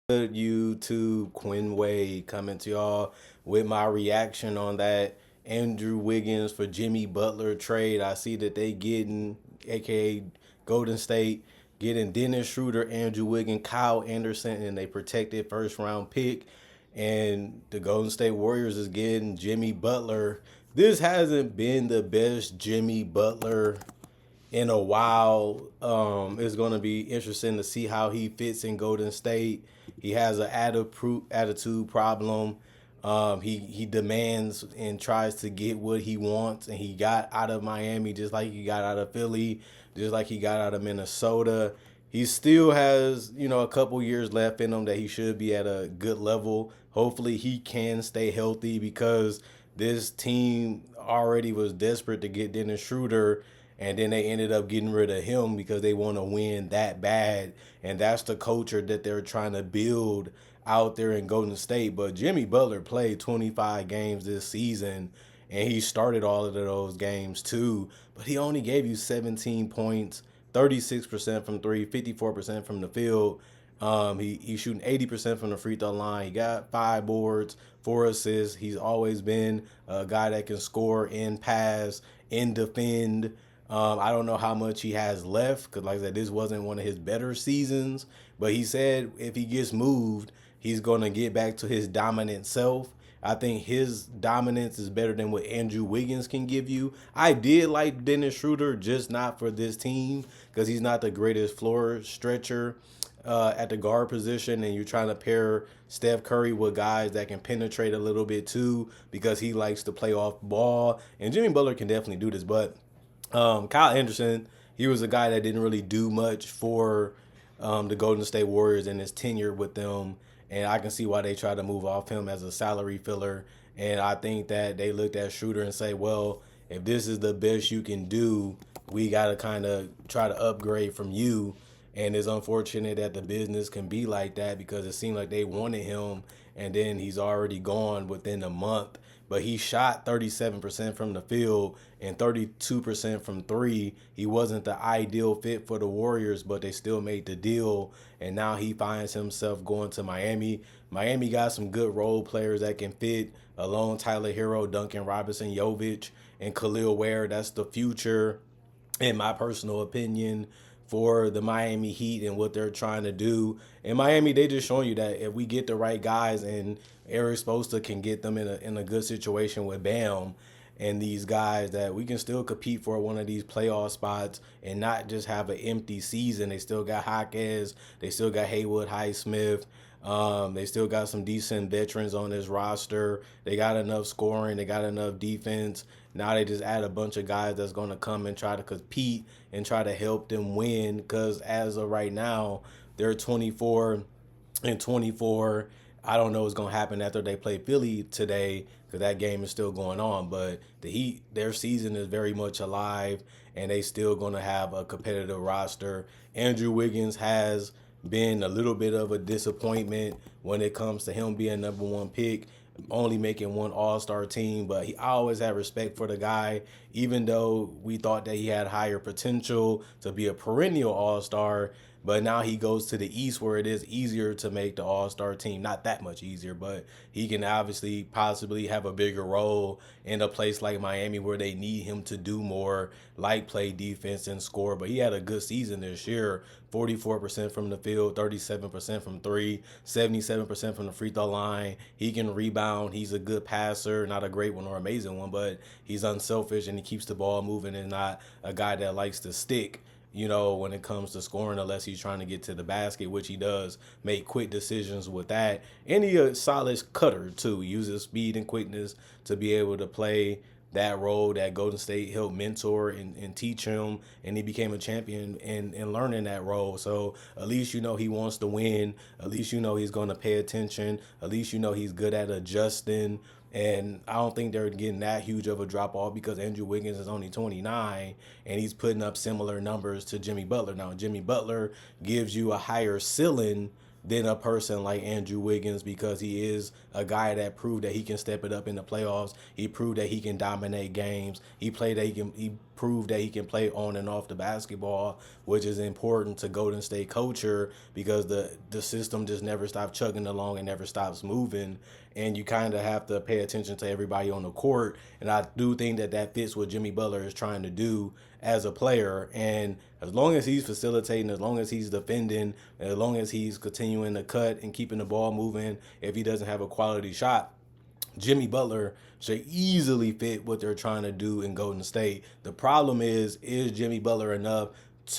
Good YouTube, Quinn Wade coming to y'all with my reaction on that Andrew Wiggins for Jimmy Butler trade. I see that they getting, aka Golden State, getting Dennis Schroder, Andrew Wiggins, Kyle Anderson, and they protected first round pick. And the Golden State Warriors is getting Jimmy Butler. This hasn't been the best Jimmy Butler in a while. It's going to be interesting to see how he fits in Golden State. He has an attitude problem. He demands and tries to get what he wants, and he got out of Miami just like he got out of Philly, just like he got out of Minnesota. He still has, a couple years left in him that he should be at a good level. Hopefully, he can stay healthy because this team already was desperate to get Dennis Schroder, and then they ended up getting rid of him because they want to win that bad. And that's the culture that they're trying to build out there in Golden State. But Jimmy Butler played 25 games this season, and he started all of those games too. But he only gave you 17 points, 36% from three, 54% from the field. He's shooting 80% from the free throw line. He got 5 boards, 4 assists. He's always been a guy that can score and pass and defend. I don't know how much he has left because, like I said, this wasn't one of his better seasons. But he said if he gets moved, he's going to get back to his dominant self. I think his dominance is better than what Andrew Wiggins can give you. I did like Dennis Schroder, just not for this team because he's not the greatest floor stretcher at the guard position, and you're trying to pair Steph Curry with guys that can penetrate a little bit too because he likes to play off ball. And Jimmy Butler can definitely do this, but Kyle Anderson, he was a guy that didn't really do much for the Golden State Warriors in his tenure with them, and I can see why they tried to move off him as a salary filler. And I think that they looked at Schroeder and say, well, if this is the best you can do, we got to kind of try to upgrade from you. And it's unfortunate that the business can be like that because it seemed like they wanted him, and then he's already gone within a month. But he shot 37% from the field and 32% from three. He wasn't the ideal fit for the Warriors, but they still made the deal. And now he finds himself going to Miami. Miami got some good role players that can fit along Tyler Hero, Duncan Robinson, Jovic, and Khalil Ware. That's the future, in my personal opinion, for the Miami Heat and what they're trying to do. In Miami, they just showing you that if we get the right guys and Eric Spoelstra can get them in a good situation with Bam and these guys, that we can still compete for one of these playoff spots and not just have an empty season. They still got Jaquez, they still got Haywood, Highsmith. They still got some decent veterans on this roster. They got enough scoring. They got enough defense. Now they just add a bunch of guys that's going to come and try to compete and try to help them win. Because as of right now, they're 24-24. I don't know what's going to happen after they play Philly today because that game is still going on. But the Heat, their season is very much alive, and they still going to have a competitive roster. Andrew Wiggins has been a little bit of a disappointment when it comes to him being number one pick, only making one All-Star team. But I always had respect for the guy, even though we thought that he had higher potential to be a perennial All-Star. But now he goes to the East where it is easier to make the All-Star team. Not that much easier, but he can obviously possibly have a bigger role in a place like Miami where they need him to do more, like play defense and score. But he had a good season this year. 44% from the field, 37% from three, 77% from the free throw line. He can rebound. He's a good passer, not a great one or amazing one, but he's unselfish and he keeps the ball moving and not a guy that likes to stick, when it comes to scoring, unless he's trying to get to the basket, which he does make quick decisions with that. And he's a solid cutter, too. He uses speed and quickness to be able to play that role that Golden State helped mentor and teach him, and he became a champion in learning that role. So at least he wants to win. At least he's going to pay attention. At least he's good at adjusting. And I don't think they're getting that huge of a drop off because Andrew Wiggins is only 29 and he's putting up similar numbers to Jimmy Butler. Now, Jimmy Butler gives you a higher ceiling than a person like Andrew Wiggins because he is a guy that proved that he can step it up in the playoffs. He proved that he can dominate games. He prove that he can play on and off the basketball, which is important to Golden State culture because the system just never stops chugging along and never stops moving. And you kind of have to pay attention to everybody on the court. And I do think that that fits what Jimmy Butler is trying to do as a player. And as long as he's facilitating, as long as he's defending, as long as he's continuing to cut and keeping the ball moving, if he doesn't have a quality shot, Jimmy Butler should easily fit what they're trying to do in Golden State. The problem is Jimmy Butler enough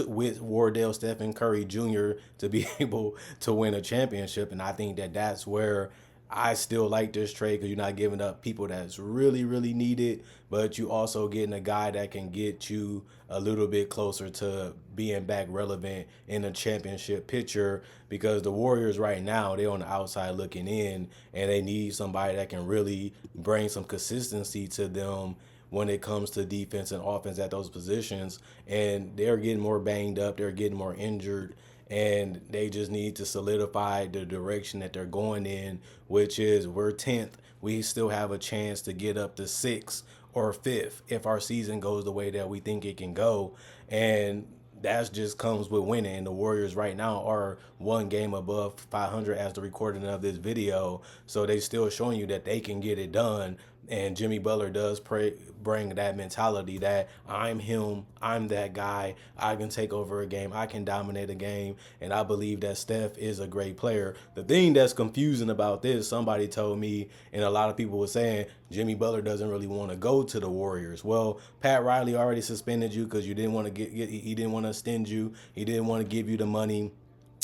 with Wardell Stephen Curry Jr. to be able to win a championship? And I think that that's where I still like this trade because you're not giving up people that's really, really needed, but you also getting a guy that can get you a little bit closer to being back relevant in a championship picture because the Warriors right now, they're on the outside looking in and they need somebody that can really bring some consistency to them when it comes to defense and offense at those positions. And they're getting more banged up, they're getting more injured, and they just need to solidify the direction that they're going in, which is we're 10th. We still have a chance to get up to 6th or 5th if our season goes the way that we think it can go. And that just comes with winning. The Warriors right now are one game above 500 as the recording of this video. So they still showing you that they can get it done. And Jimmy Butler does bring that mentality that I'm him, I'm that guy, I can take over a game, I can dominate a game, and I believe that Steph is a great player. The thing that's confusing about this, somebody told me, and a lot of people were saying, Jimmy Butler doesn't really want to go to the Warriors. Well, Pat Riley already suspended you because you didn't want to he didn't want to extend you, he didn't want to give you the money.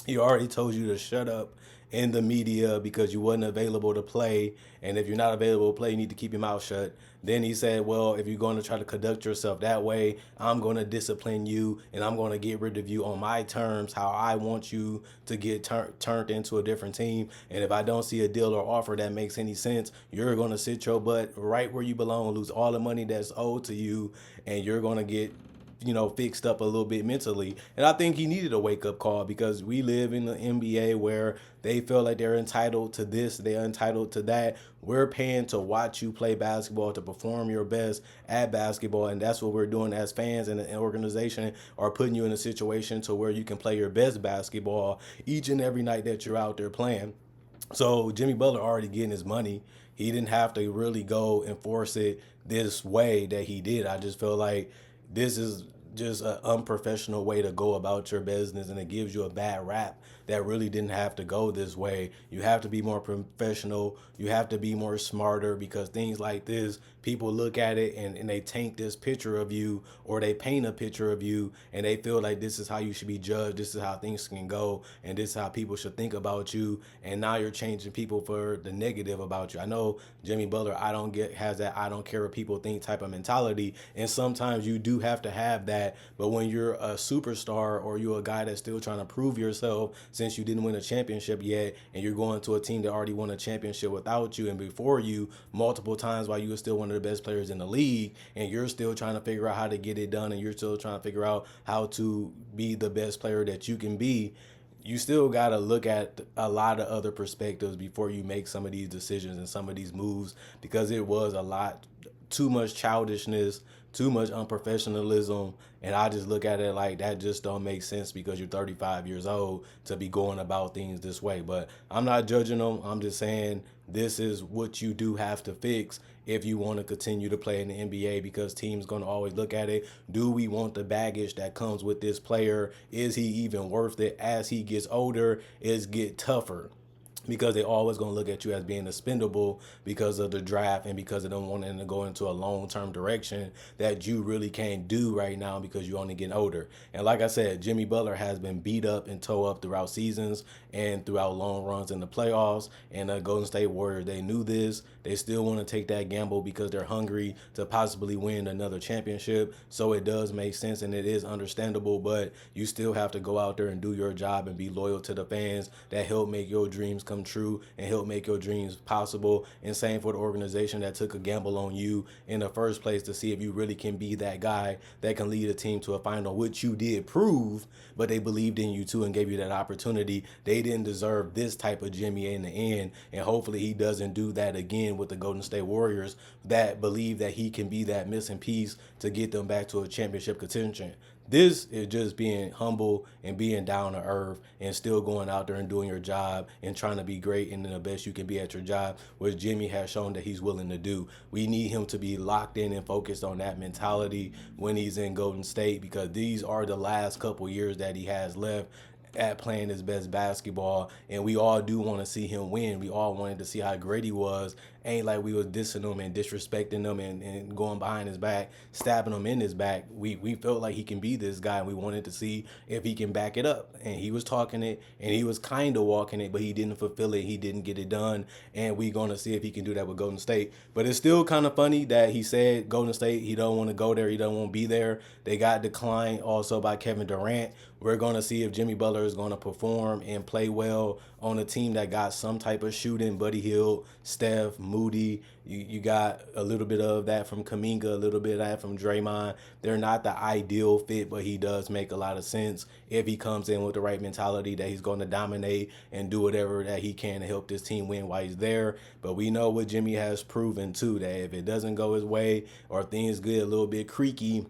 He already told you to shut up in the media because you wasn't available to play. And if you're not available to play, you need to keep your mouth shut. Then he said, well, if you're going to try to conduct yourself that way, I'm going to discipline you and I'm going to get rid of you on my terms, how I want you to get turned into a different team. And if I don't see a deal or offer that makes any sense, you're going to sit your butt right where you belong, lose all the money that's owed to you, and you're going to get fixed up a little bit mentally. And I think he needed a wake up call because we live in the NBA where they feel like they're entitled to this, they're entitled to that. We're paying to watch you play basketball, to perform your best at basketball. And that's what we're doing as fans, and an organization are putting you in a situation to where you can play your best basketball each and every night that you're out there playing. So Jimmy Butler already getting his money. He didn't have to really go and force it this way that he did. I just feel like this is just an unprofessional way to go about your business, and it gives you a bad rap that really didn't have to go this way. You have to be more professional. You have to be more smarter because things like this, people look at it and they taint this picture of you, or they paint a picture of you and they feel like this is how you should be judged. This is how things can go. And this is how people should think about you. And now you're changing people for the negative about you. I know Jimmy Butler, has that I don't care what people think type of mentality. And sometimes you do have to have that. But when you're a superstar or you're a guy that's still trying to prove yourself since you didn't win a championship yet, and you're going to a team that already won a championship without you and before you multiple times while you were still one of the best players in the league, and you're still trying to figure out how to get it done, and you're still trying to figure out how to be the best player that you can be, you still got to look at a lot of other perspectives before you make some of these decisions and some of these moves, because it was a lot too much childishness, too much unprofessionalism, and I just look at it like that just don't make sense because you're 35 years old to be going about things this way. But I'm not judging them. I'm just saying this is what you do have to fix if you want to continue to play in the NBA, because teams going to always look at it. Do we want the baggage that comes with this player? Is he even worth it? As he gets older, it's get tougher, because they're always going to look at you as being expendable because of the draft and because they don't want them to go into a long-term direction that you really can't do right now because you're only getting older. And like I said, Jimmy Butler has been beat up and toe up throughout seasons and throughout long runs in the playoffs. And the Golden State Warriors, they knew this. They still want to take that gamble because they're hungry to possibly win another championship. So it does make sense and it is understandable, but you still have to go out there and do your job and be loyal to the fans that help make your dreams come come true and help make your dreams possible. And same for the organization that took a gamble on you in the first place to see if you really can be that guy that can lead a team to a final, which you did prove, but they believed in you too and gave you that opportunity. They didn't deserve this type of Jimmy in the end, and hopefully he doesn't do that again with the Golden State Warriors that believe that he can be that missing piece to get them back to a championship contention. This is just being humble and being down to earth and still going out there and doing your job and trying to be great and the best you can be at your job, which Jimmy has shown that he's willing to do. We need him to be locked in and focused on that mentality when he's in Golden State, because these are the last couple years that he has left at playing his best basketball, and we all do want to see him win. We all wanted to see how great he was. Ain't like we was dissing him and disrespecting him and going behind his back, stabbing him in his back. We felt like he can be this guy, and we wanted to see if he can back it up. And he was talking it, and he was kind of walking it, but he didn't fulfill it. He didn't get it done, and we going to see if he can do that with Golden State. But it's still kind of funny that he said Golden State, he don't want to go there, he don't want to be there. They got declined also by Kevin Durant. We're going to see if Jimmy Butler is going to perform and play well on a team that got some type of shooting. Buddy Hield, Steph, Moody. You got a little bit of that from Kuminga, a little bit of that from Draymond. They're not the ideal fit, but he does make a lot of sense if he comes in with the right mentality that he's going to dominate and do whatever that he can to help this team win while he's there. But we know what Jimmy has proven, too, that if it doesn't go his way or things get a little bit creaky,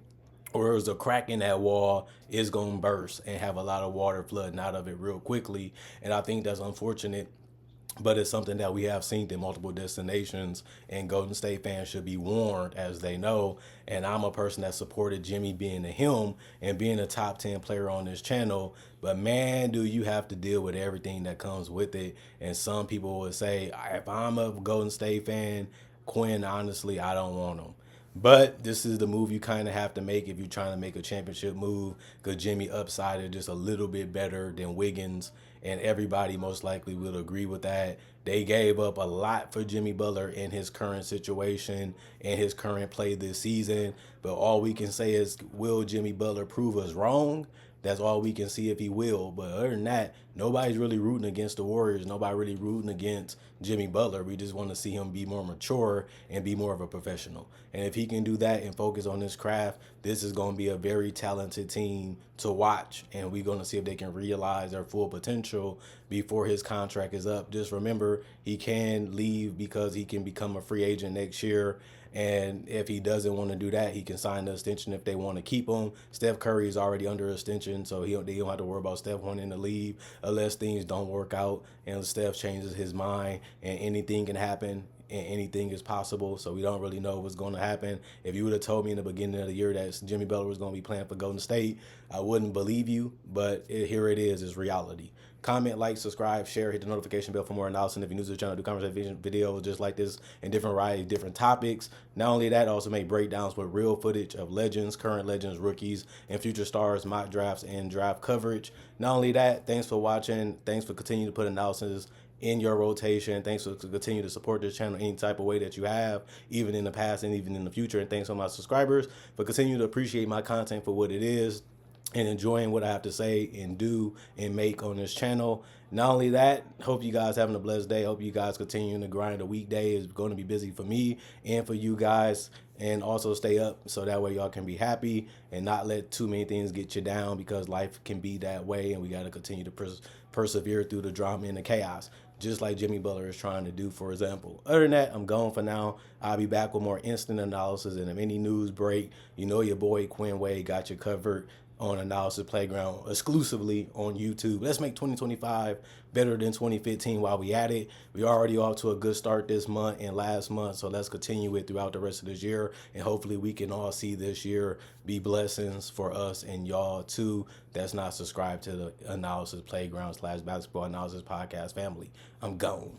or there's a crack in that wall, it's going to burst and have a lot of water flooding out of it real quickly. And I think that's unfortunate, but it's something that we have seen in multiple destinations, and Golden State fans should be warned, as they know. And I'm a person that supported Jimmy being a him and being a top 10 player on this channel. But man, do you have to deal with everything that comes with it. And some people would say, if I'm a Golden State fan, Quinn, honestly, I don't want him. But this is the move you kind of have to make if you're trying to make a championship move, because Jimmy upside is just a little bit better than Wiggins, and everybody most likely will agree with that. They gave up a lot for Jimmy Butler in his current situation and his current play this season, but all we can say is, will Jimmy Butler prove us wrong? That's all we can see if he will. But other than that, nobody's really rooting against the Warriors. Nobody really rooting against Jimmy Butler. We just want to see him be more mature and be more of a professional. And if he can do that and focus on his craft, this is going to be a very talented team to watch. And we're going to see if they can realize their full potential before his contract is up. Just remember, he can leave because he can become a free agent next year. And if he doesn't want to do that, he can sign the extension if they want to keep him. Steph Curry is already under extension, so they don't have to worry about Steph wanting to leave unless things don't work out and Steph changes his mind, and anything can happen and anything is possible. So we don't really know what's going to happen. If you would have told me in the beginning of the year that Jimmy Butler was going to be playing for Golden State, I wouldn't believe you, but here it is. It's reality. Comment, like, subscribe, share, hit the notification bell for more analysis. And if you're new to the channel, do conversation videos just like this and different variety, different topics. Not only that, also make breakdowns with real footage of legends, current legends, rookies, and future stars, mock drafts, and draft coverage. Not only that, thanks for watching. Thanks for continuing to put analysis in your rotation. Thanks for continue to support this channel any type of way that you have, even in the past and even in the future. And thanks to my subscribers for continuing to appreciate my content for what it is and enjoying what I have to say and do and make on this channel. Not only that, hope you guys having a blessed day. Hope you guys continuing to grind. A weekday is going to be busy for me and for you guys. And also stay up so that way y'all can be happy and not let too many things get you down, because life can be that way, and we got to continue to persevere through the drama and the chaos, just like Jimmy Butler is trying to do, for example. Other than that, I'm gone for now. I'll be back with more instant analysis, and if any news break, you know your boy Quinn Wade got you covered on Analysis Playground exclusively on YouTube. Let's make 2025 better than 2015 while we at it. We already off to a good start this month and last month, so let's continue it throughout the rest of this year, and hopefully we can all see this year be blessings for us and y'all too that's not subscribed to the Analysis Playground / Basketball Analysis Podcast family. I'm gone.